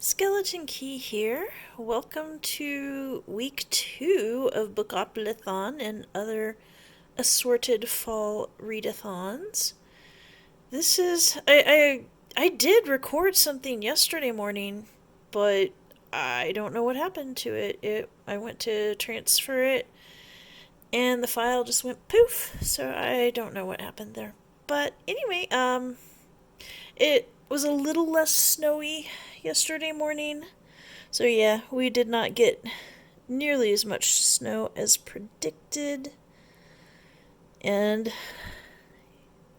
Skeleton Key here. Welcome to week 2 of Bookopolython and other assorted fall readathons. This is I did record something yesterday morning, but I don't know what happened to it. I went to transfer it and the file just went poof. So I don't know what happened there. But anyway, it was a little less snowy yesterday morning. So yeah, we did not get nearly as much snow as predicted. And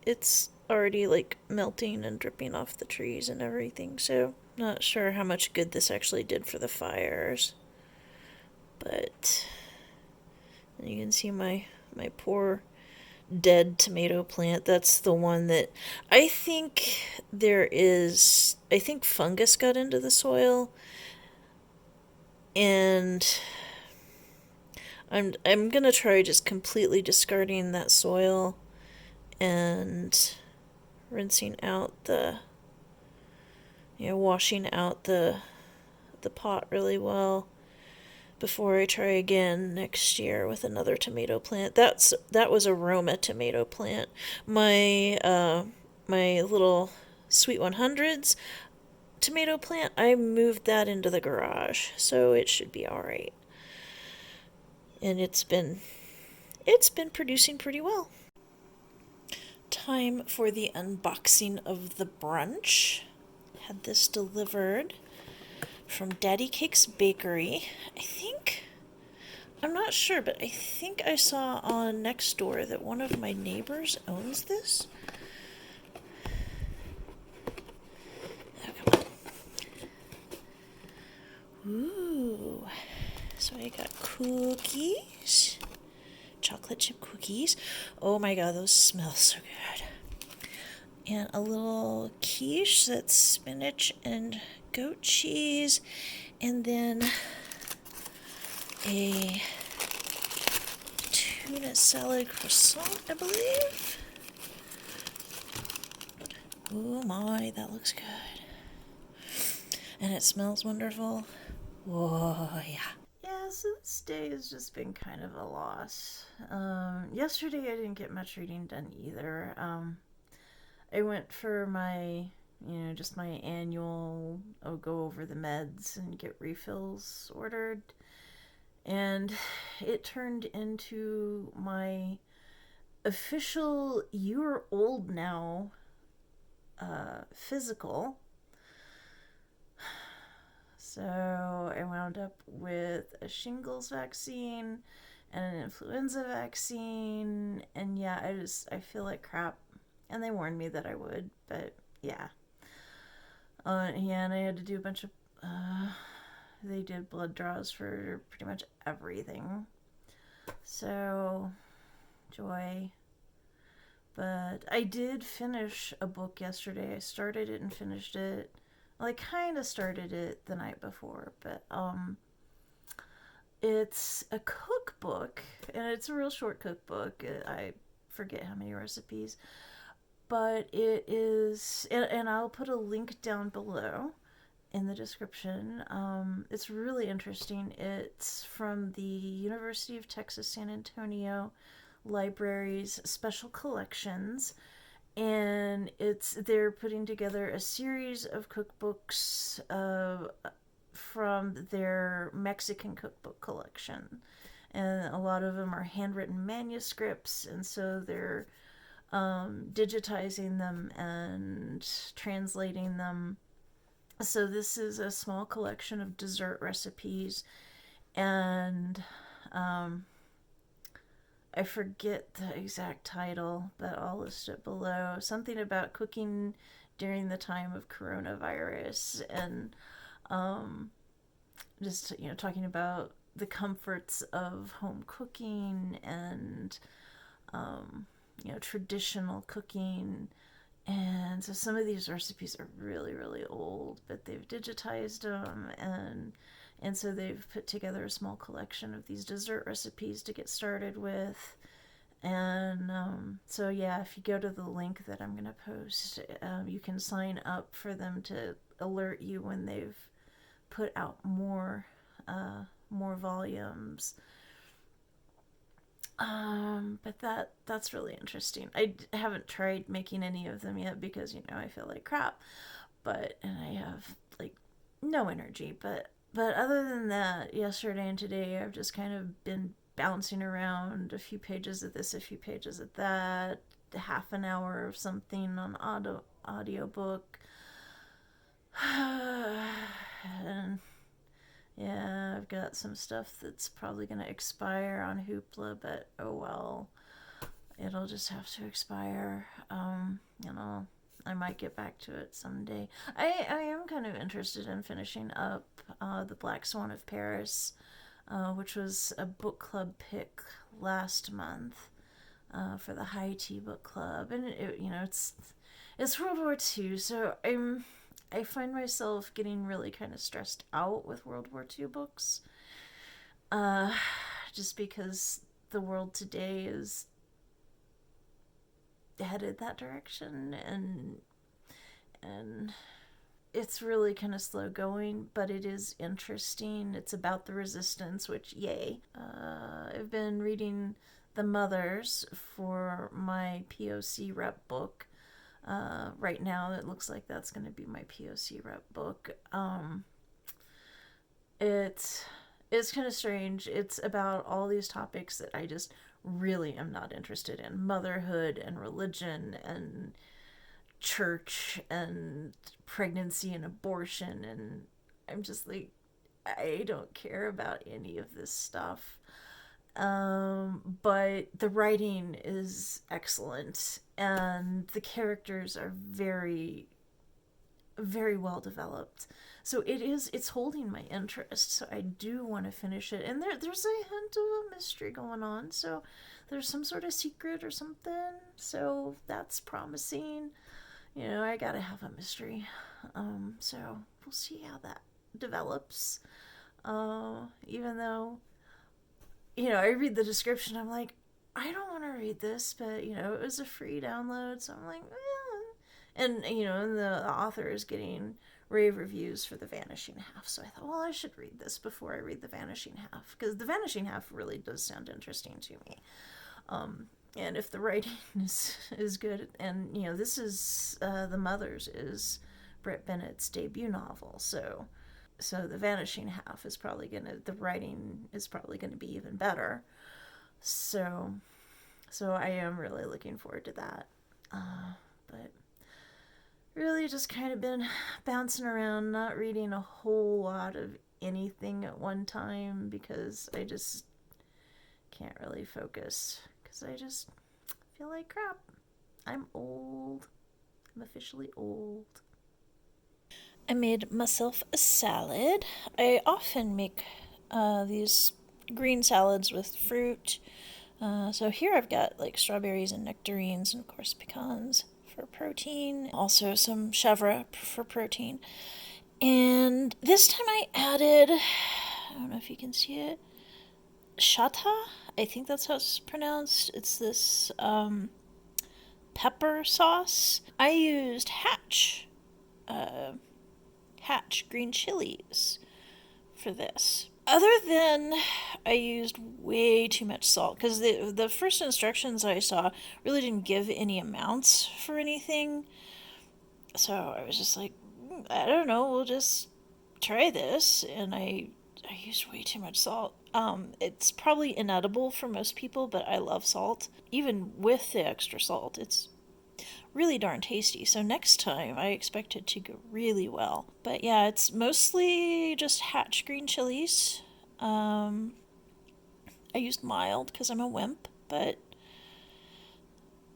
it's already like melting and dripping off the trees and everything. So not sure how much good this actually did for the fires. But you can see my poor dead tomato plant. That's the one that I think I think fungus got into the soil, and I'm gonna try just completely discarding that soil and rinsing out washing out the pot really well before I try again next year with another tomato plant. That was a Roma tomato plant. My little Sweet 100s tomato plant, I moved that into the garage, so it should be all right. And it's been producing pretty well. Time for the unboxing of the brunch. Had this delivered from Daddy Cake's Bakery. I'm not sure, but I think I saw on Nextdoor that one of my neighbors owns this. Oh, come on. Ooh. So I got cookies. Chocolate chip cookies. Oh my god, those smell so good. And a little quiche that's spinach and goat cheese. And then a tuna salad croissant, I believe. Oh my, that looks good. And it smells wonderful. Whoa, yeah. Yeah, so this day has just been kind of a loss. Yesterday I didn't get much reading done either. I went for just my annual, go over the meds and get refills ordered. And it turned into my official "you're old now" physical. So I wound up with a shingles vaccine and an influenza vaccine, and yeah, I feel like crap. And they warned me that I would, but yeah. Yeah, and I had to do a bunch of. They did blood draws for pretty much everything. So, joy. But I did finish a book yesterday. I started it and finished it. Well, I kind of started it the night before, but it's a cookbook, and it's a real short cookbook. I forget how many recipes, but it is, and I'll put a link down below in the description. It's really interesting. It's from the University of Texas San Antonio Library's special collections, and they're putting together a series of cookbooks from their Mexican cookbook collection, and a lot of them are handwritten manuscripts, and so they're digitizing them and translating them. So this is a small collection of dessert recipes, and I forget the exact title, but I'll list it below. Something about cooking during the time of coronavirus, and just talking about the comforts of home cooking and traditional cooking. And so some of these recipes are really, really old, but they've digitized them, and so they've put together a small collection of these dessert recipes to get started with. And so yeah, if you go to the link that I'm going to post, you can sign up for them to alert you when they've put out more volumes. But that's really interesting. I haven't tried making any of them yet because I feel like crap, and I have like no energy. But other than that, yesterday and today I've just kind of been bouncing around a few pages of this, a few pages of that, half an hour of something on audiobook. And yeah, I've got some stuff that's probably going to expire on Hoopla, but oh well. It'll just have to expire. I might get back to it someday. I am kind of interested in finishing up The Black Swan of Paris, which was a book club pick last month for the High Tea Book Club. And, it's World War II, so I find myself getting really kind of stressed out with World War II books. Just because the world today is headed that direction, and it's really kind of slow going, but it is interesting. It's about the resistance, which yay. I've been reading The Mothers for my POC rep book. Right now it looks like that's going to be my POC rep book. It's kind of strange. It's about all these topics that I just really am not interested in: motherhood and religion and church and pregnancy and abortion. And I'm just like, I don't care about any of this stuff. But the writing is excellent, and the characters are very, very well developed. So it's holding my interest. So I do want to finish it. And there's a hint of a mystery going on. So there's some sort of secret or something. So that's promising. I gotta have a mystery. So we'll see how that develops. Even though, I read the description, I'm like, I don't want to read this, but it was a free download, so I'm like, and and the author is getting rave reviews for The Vanishing Half, so I thought, well, I should read this before I read The Vanishing Half, because The Vanishing Half really does sound interesting to me. And if the writing is good, and this is The Mothers is Britt Bennett's debut novel, so The Vanishing Half is probably the writing is probably gonna be even better. So I am really looking forward to that. But really just kind of been bouncing around, not reading a whole lot of anything at one time because I just can't really focus because I just feel like crap. I'm old. I'm officially old. I made myself a salad. I often make these green salads with fruit. So here I've got like strawberries and nectarines and of course pecans for protein. Also some chèvre for protein. And this time I added, I don't know if you can see it, shata. I think that's how it's pronounced. It's this pepper sauce. I used Hatch green chilies for this. Other than I used way too much salt because the first instructions I saw really didn't give any amounts for anything. So I was just like, I don't know, we'll just try this. And I used way too much salt. It's probably inedible for most people, but I love salt. Even with the extra salt, it's really darn tasty. So next time I expect it to go really well. But yeah, it's mostly just Hatch green chilies. I used mild because I'm a wimp, but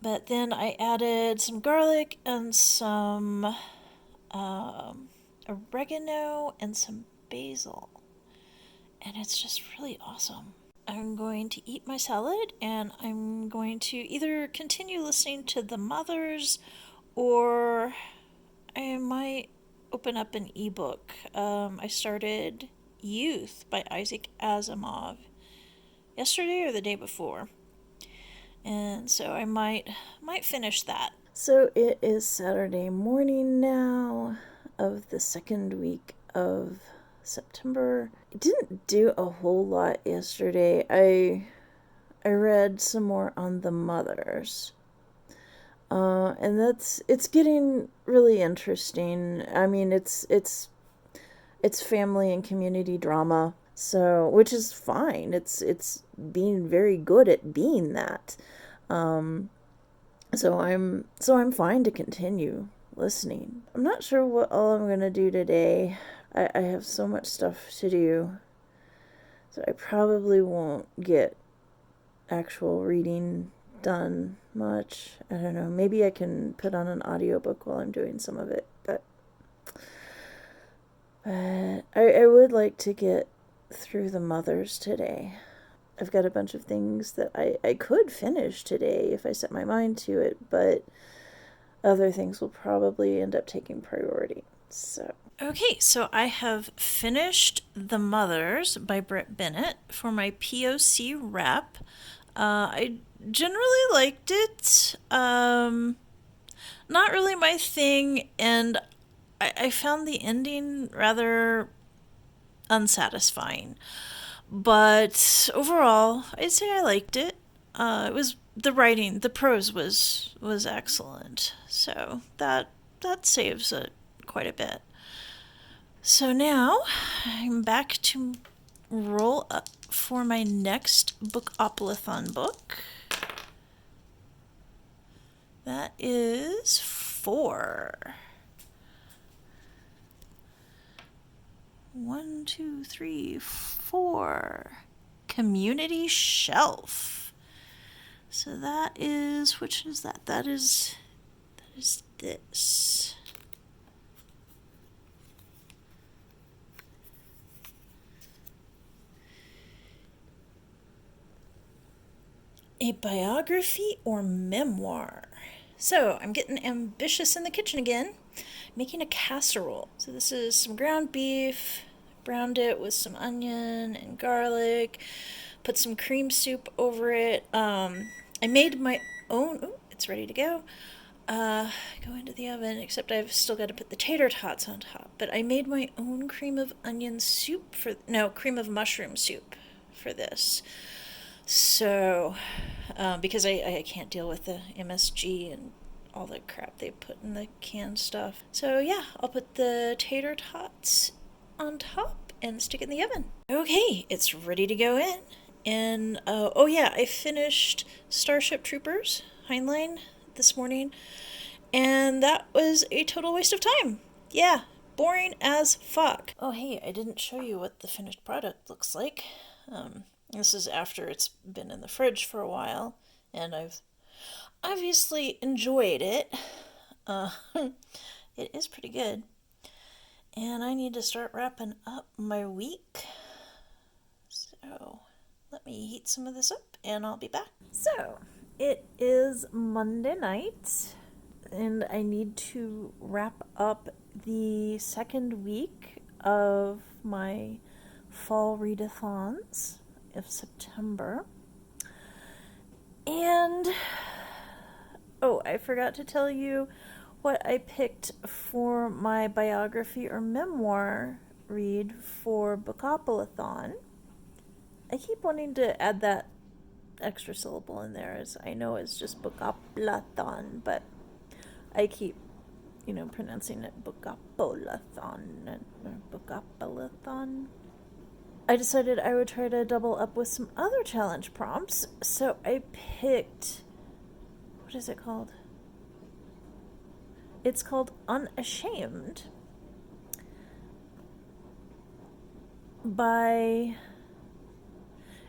then I added some garlic and some oregano and some basil. And it's just really awesome. I'm going to eat my salad and I'm going to either continue listening to The Mothers or I might open up an ebook. I started Youth by Isaac Asimov yesterday or the day before. And so I might finish that. So it is Saturday morning now of the second week of September. I didn't do a whole lot yesterday. I read some more on the mothers. And it's getting really interesting. I mean, it's family and community drama, so which is fine. It's being very good at being that. Um, so I'm fine to continue listening. I'm not sure what all I'm gonna do today. I have so much stuff to do, so I probably won't get actual reading done much. I don't know. Maybe I can put on an audiobook while I'm doing some of it, but I would like to get through the mothers today. I've got a bunch of things that I could finish today if I set my mind to it, but other things will probably end up taking priority. So. Okay, so I have finished The Mothers by Britt Bennett for my POC rep. I generally liked it. Not really my thing, and I found the ending rather unsatisfying. But overall, I'd say I liked it. It was the writing, the prose was excellent, so that saves it quite a bit. So now I'm back to roll up for my next Book-Oplathon book. That is 4. 1, 2, 3, 4. Community Shelf. So that is, which is that? That is this. A biography or memoir. So I'm getting ambitious in the kitchen again, making a casserole. So this is some ground beef, browned it with some onion and garlic, put some cream soup over it. I made my own. Ooh, it's ready to go. Go into the oven, except I've still got to put the tater tots on top. But I made my own cream of onion soup cream of mushroom soup for this. So, because I can't deal with the MSG and all the crap they put in the canned stuff. So yeah, I'll put the tater tots on top and stick it in the oven. Okay, it's ready to go in. And, oh yeah, I finished Starship Troopers, Heinlein, this morning. And that was a total waste of time. Yeah, boring as fuck. Oh hey, I didn't show you what the finished product looks like. This is after it's been in the fridge for a while, and I've obviously enjoyed it. It is pretty good. And I need to start wrapping up my week. So let me heat some of this up and I'll be back. So it is Monday night, and I need to wrap up the second week of my fall readathons of September. And oh, I forgot to tell you what I picked for my biography or memoir read for Book-Oplathon. I keep wanting to add that extra syllable in there, as I know it's just Book-Oplathon, but I keep, pronouncing it Book-Oplathon or Book-Oplathon. I decided I would try to double up with some other challenge prompts, so I picked, what is it called? It's called Unashamed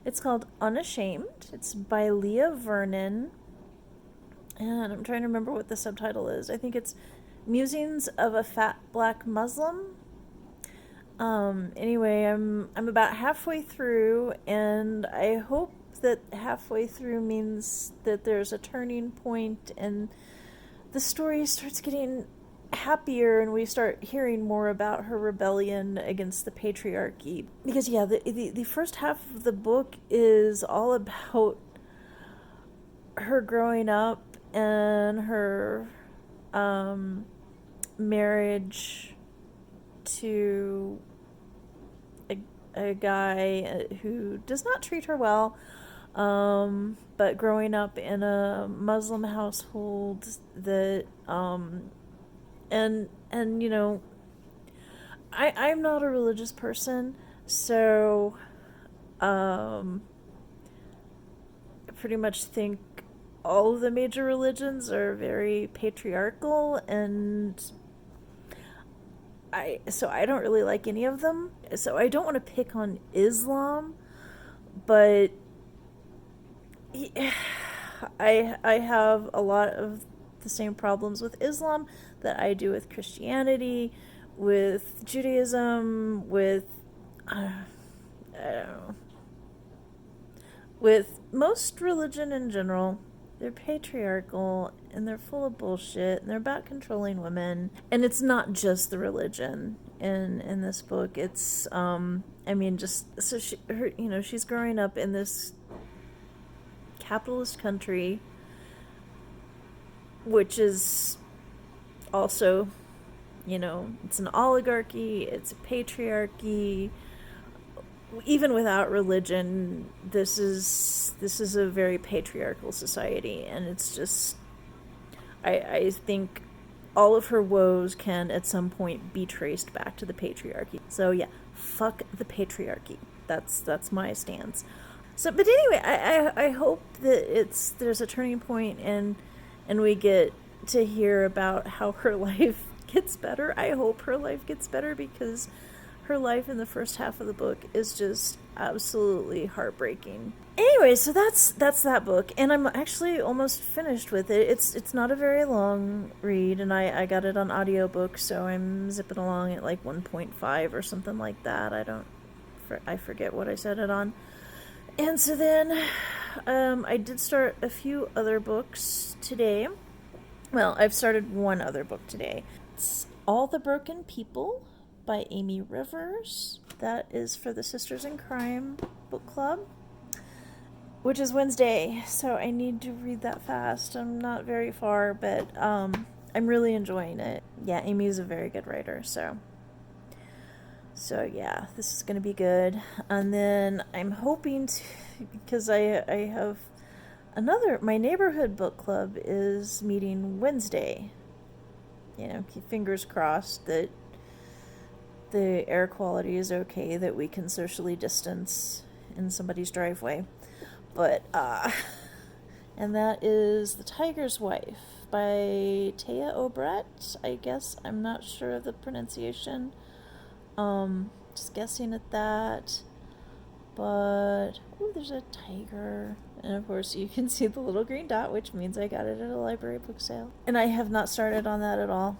It's called Unashamed. It's by Leah Vernon, and I'm trying to remember what the subtitle is. I think it's Musings of a Fat Black Muslim. Anyway, I'm about halfway through, and I hope that halfway through means that there's a turning point and the story starts getting happier and we start hearing more about her rebellion against the patriarchy. Because yeah, the first half of the book is all about her growing up and her marriage to a guy who does not treat her well, but growing up in a Muslim household that and you know, I'm not a religious person, so I pretty much think all of the major religions are very patriarchal, and I don't really like any of them. So I don't want to pick on Islam, but I have a lot of the same problems with Islam that I do with Christianity, with Judaism, with I don't know, with most religion in general. They're patriarchal and they're full of bullshit and they're about controlling women. And it's not just the religion in this book. It's I mean, just so she's growing up in this capitalist country, which is also, it's an oligarchy, it's a patriarchy. Even without religion, this is a very patriarchal society, and it's just, I think all of her woes can at some point be traced back to the patriarchy. So yeah, fuck the patriarchy. That's my stance. So, but anyway, I hope that there's a turning point, and we get to hear about how her life gets better. I hope her life gets better, because her life in the first half of the book is just absolutely heartbreaking. Anyway, so that's that book, and I'm actually almost finished with it. It's not a very long read, and I got it on audiobook, so I'm zipping along at like 1.5 or something like that. I forget what I set it on. And so then I did start a few other books today. Well, I've started one other book today. It's All the Broken People by Amy Rivers. That is for the Sisters in Crime book club, which is Wednesday, so I need to read that fast. I'm not very far, but I'm really enjoying it. Yeah, Amy's a very good writer, so yeah, this is going to be good. And then I'm hoping to, because I have my neighborhood book club is meeting Wednesday. Keep fingers crossed that the air quality is okay, that we can socially distance in somebody's driveway. But, and that is The Tiger's Wife by Taya Obret, I guess. I'm not sure of the pronunciation. Just guessing at that. But, there's a tiger. And of course you can see the little green dot, which means I got it at a library book sale. And I have not started on that at all.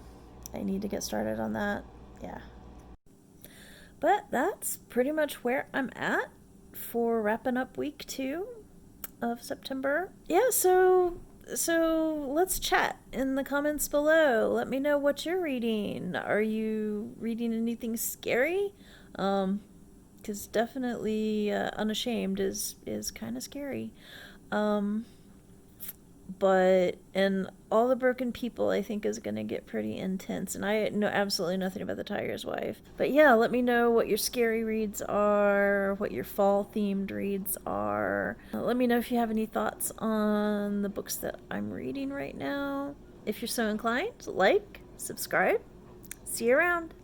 I need to get started on that. Yeah. But that's pretty much where I'm at for wrapping up week 2 of September. Yeah, so let's chat in the comments below. Let me know what you're reading. Are you reading anything scary? Because definitely Unashamed is kind of scary. And All the Broken People, I think, is going to get pretty intense. And I know absolutely nothing about The Tiger's Wife. But yeah, let me know what your scary reads are, what your fall-themed reads are. Let me know if you have any thoughts on the books that I'm reading right now. If you're so inclined, like, subscribe. See you around.